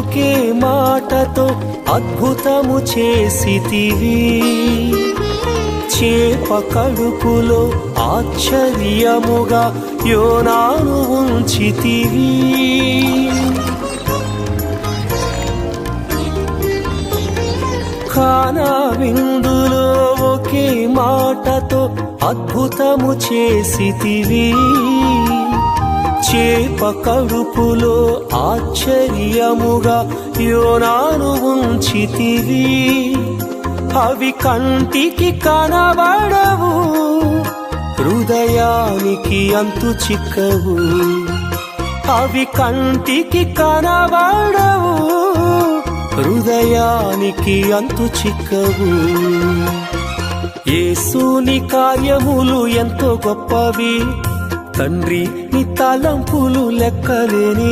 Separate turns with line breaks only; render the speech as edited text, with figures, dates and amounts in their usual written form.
ఒకే మాటతో అద్భుతము చేసితివి. చేప కడుపులో ఆశ్చర్యముగా యోనాను ఉంచితివి. కానా విందులో ఒకే మాటతో అద్భుతము చేసితివి. చేప కడుపులో ఆశ్చర్యముగా యోనాను ఉంచితివి. అవి కంటికి కనబడవు, హృదయానికి అంతు చిక్కవు. అవి కంటికి కనబడవు, హృదయానికి అంతు చిక్కవు. యేసుని కార్యములు ఎంతో గొప్పవి, తండ్రి నీ తలంపులు లెక్కలేని.